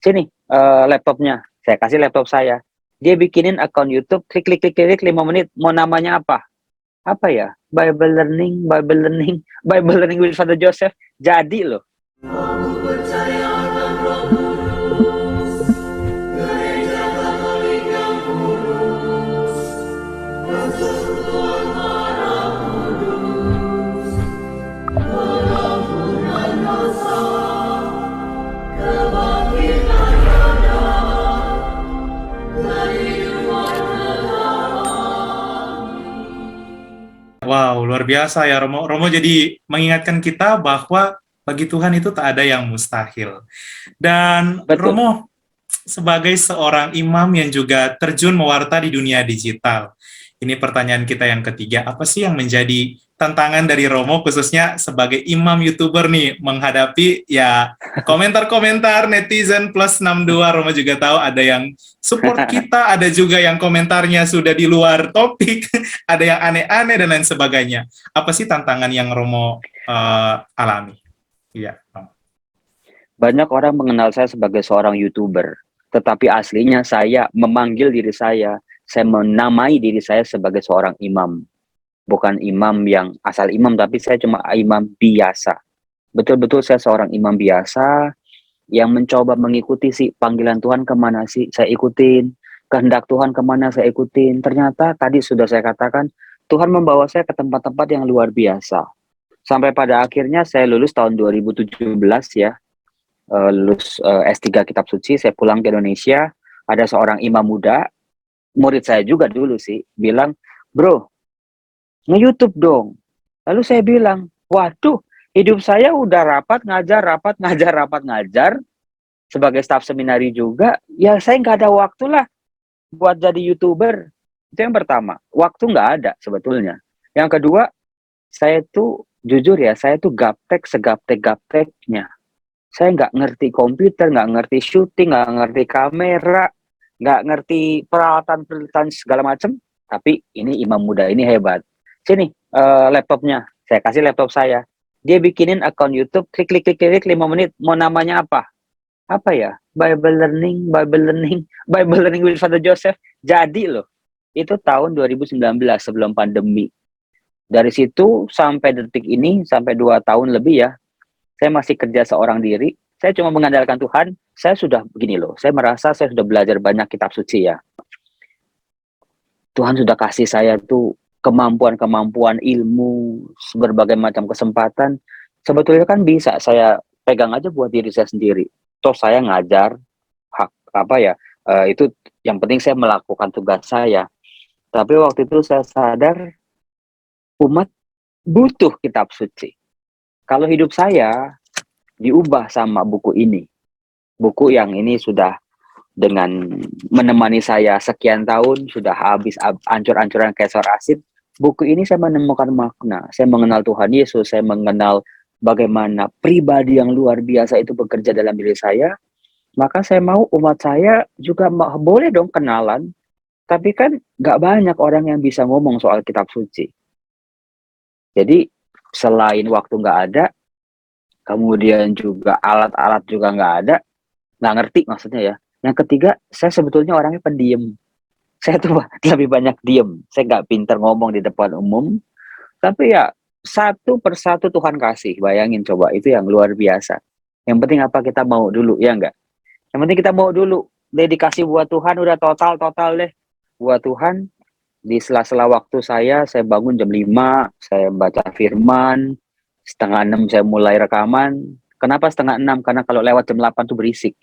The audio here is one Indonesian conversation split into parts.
Sini, laptopnya. Saya kasih laptop saya. Dia bikinin akun YouTube, klik klik klik klik 5 menit. Mau namanya apa? Apa ya? Bible Learning, Bible Learning, Bible Learning with Father Joseph. Jadi loh. Wow, luar biasa ya Romo. Romo jadi mengingatkan kita bahwa bagi Tuhan itu tak ada yang mustahil. Dan Betul. Romo, sebagai seorang imam yang juga terjun mewarta di dunia digital, ini pertanyaan kita yang ketiga, apa sih yang menjadi tantangan dari Romo khususnya sebagai imam YouTuber nih menghadapi ya komentar-komentar netizen plus 62. Romo juga tahu ada yang support kita, ada juga yang komentarnya sudah di luar topik, ada yang aneh-aneh dan lain sebagainya. Apa sih tantangan yang Romo alami? Iya, Romo. Banyak orang mengenal saya sebagai seorang YouTuber. Tetapi aslinya saya memanggil diri saya menamai diri saya sebagai seorang imam. Bukan imam yang asal imam, tapi saya cuma imam biasa. Betul-betul saya seorang imam biasa yang mencoba mengikuti si panggilan Tuhan kemana sih saya ikutin, kehendak Tuhan kemana saya ikutin. Ternyata tadi sudah saya katakan, Tuhan membawa saya ke tempat-tempat yang luar biasa. Sampai pada akhirnya saya lulus tahun 2017 ya, lulus S3 Kitab Suci, saya pulang ke Indonesia, ada seorang imam muda, murid saya juga dulu sih, bilang, bro, nge-YouTube dong. Lalu saya bilang, waduh, hidup saya udah rapat ngajar, rapat ngajar, rapat ngajar, sebagai staf seminari juga, ya saya nggak ada waktu lah buat jadi YouTuber. Itu yang pertama, waktu nggak ada sebetulnya. Yang kedua, saya tuh jujur ya, saya tuh gaptek segaptek-gapteknya. Saya nggak ngerti komputer, nggak ngerti syuting, nggak ngerti kamera, nggak ngerti peralatan-peralatan segala macam. Tapi ini imam muda ini hebat. Sini, laptopnya. Saya kasih laptop saya. Dia bikinin akun YouTube, klik klik klik klik 5 menit. Mau namanya apa? Apa ya? Bible Learning, Bible Learning, Bible Learning with Father Joseph. Jadi loh. Itu tahun 2019 sebelum pandemi. Dari situ sampai detik ini, sampai 2 tahun lebih ya, saya masih kerja seorang diri. Saya cuma mengandalkan Tuhan. Saya sudah begini loh. Saya merasa saya sudah belajar banyak kitab suci ya. Tuhan sudah kasih saya tuh kemampuan-kemampuan ilmu, berbagai macam kesempatan. Sebetulnya kan bisa saya pegang aja buat diri saya sendiri. Toh saya ngajar, hak apa ya, itu yang penting saya melakukan tugas saya. Tapi waktu itu saya sadar umat butuh kitab suci. Kalau hidup saya diubah sama buku ini. Buku yang ini sudah dengan menemani saya sekian tahun, sudah habis ancur-ancuran kayak sor asin. Buku ini saya menemukan makna. Saya mengenal Tuhan Yesus, saya mengenal bagaimana pribadi yang luar biasa itu bekerja dalam diri saya. Maka saya mau umat saya juga boleh dong kenalan. Tapi kan nggak banyak orang yang bisa ngomong soal kitab suci. Jadi selain waktu nggak ada, kemudian juga alat-alat juga nggak ngerti maksudnya ya. Yang ketiga, saya sebetulnya orangnya pendiam. Saya tuh lebih banyak diem. Saya nggak pinter ngomong di depan umum. Tapi ya, satu persatu Tuhan kasih. Bayangin coba, itu yang luar biasa. Yang penting apa kita mau dulu, ya nggak? Yang penting kita mau dulu. Dedikasi buat Tuhan udah total deh. Buat Tuhan, di sela-sela waktu saya bangun jam 5, saya baca firman, setengah 6 saya mulai rekaman. Kenapa setengah 6? Karena kalau lewat jam 8 tuh berisik.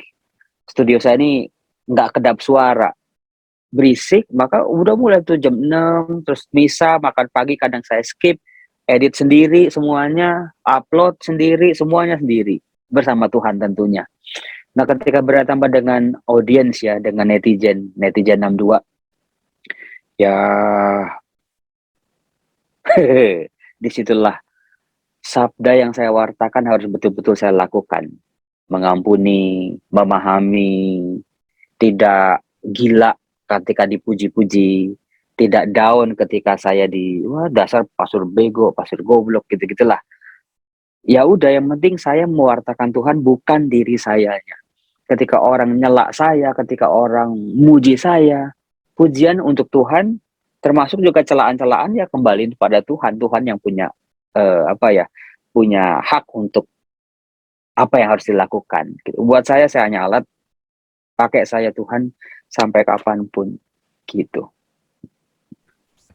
Studio saya ini nggak kedap suara, berisik, maka udah mulai tuh jam 6, terus misa, makan pagi kadang saya skip, edit sendiri semuanya, upload sendiri, semuanya sendiri, bersama Tuhan tentunya. Nah ketika bertambah dengan audiens ya, dengan netizen 62, ya disitulah sabda yang saya wartakan harus betul-betul saya lakukan. Mengampuni, memahami, tidak gila ketika dipuji-puji, tidak down ketika saya wah dasar pastor bego, pastor goblok gitu-gitulah. Ya udah yang penting saya mewartakan Tuhan bukan diri sayanya. ketika orang nyela saya, ketika orang muji saya, pujian untuk Tuhan, termasuk juga celaan-celaan ya kembali pada Tuhan. Tuhan yang punya punya hak untuk apa yang harus dilakukan. Gitu. Buat saya hanya alat, pakai saya Tuhan sampai kapanpun gitu.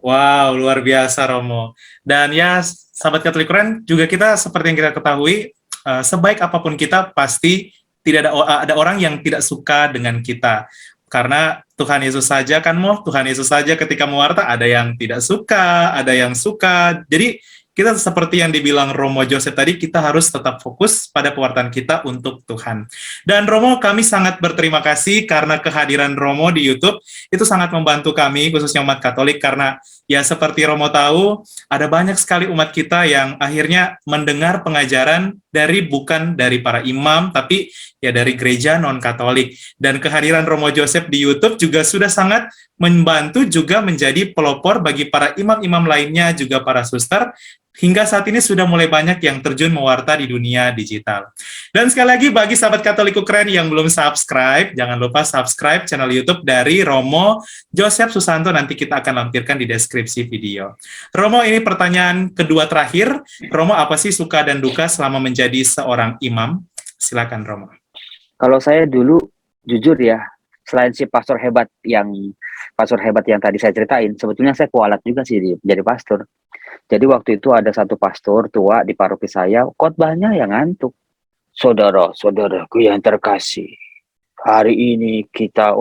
Wow, luar biasa Romo. Dan ya, sahabat Katolik Keren, juga kita seperti yang kita ketahui, sebaik apapun kita pasti tidak ada orang yang tidak suka dengan kita. Karena Tuhan Yesus saja kan Tuhan Yesus saja ketika mewarta ada yang tidak suka, ada yang suka. Jadi kita seperti yang dibilang Romo Joseph tadi, kita harus tetap fokus pada pewartaan kita untuk Tuhan. Dan Romo, kami sangat berterima kasih karena kehadiran Romo di YouTube itu sangat membantu kami, khususnya umat Katolik, karena ya seperti Romo tahu, ada banyak sekali umat kita yang akhirnya mendengar pengajaran bukan dari para imam, tapi ya dari gereja non-Katolik. Dan kehadiran Romo Joseph di YouTube juga sudah sangat membantu juga menjadi pelopor bagi para imam-imam lainnya, juga para suster, hingga saat ini sudah mulai banyak yang terjun mewarta di dunia digital. Dan sekali lagi bagi sahabat Katoliku Keren yang belum subscribe, jangan lupa subscribe channel YouTube dari Romo Joseph Susanto, nanti kita akan lampirkan di deskripsi video. Romo, ini pertanyaan kedua terakhir. Romo, apa sih suka dan duka selama menjadi seorang imam? Silakan Romo. Kalau saya dulu, jujur ya, selain si pastor hebat yang tadi saya ceritain, sebetulnya saya kualat juga sih jadi pastor. Jadi waktu itu ada satu pastor tua di paroki saya, khotbahnya yang ngantuk. Saudara-saudaraku yang terkasih, hari ini kita,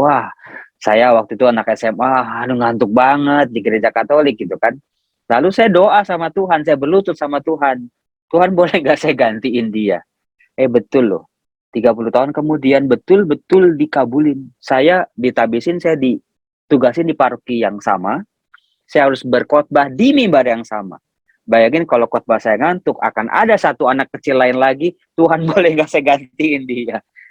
saya waktu itu anak SMA, ngantuk banget di gereja Katolik gitu kan. Lalu saya doa sama Tuhan, saya berlutut sama Tuhan. Tuhan boleh gak saya gantiin dia? Betul loh. 30 tahun kemudian betul-betul dikabulin. Saya ditabisin, saya ditugasin di paroki yang sama. Saya harus berkhotbah di mimbar yang sama. Bayangin kalau khotbah saya ngantuk, akan ada satu anak kecil lain lagi, Tuhan boleh gak saya gantiin dia?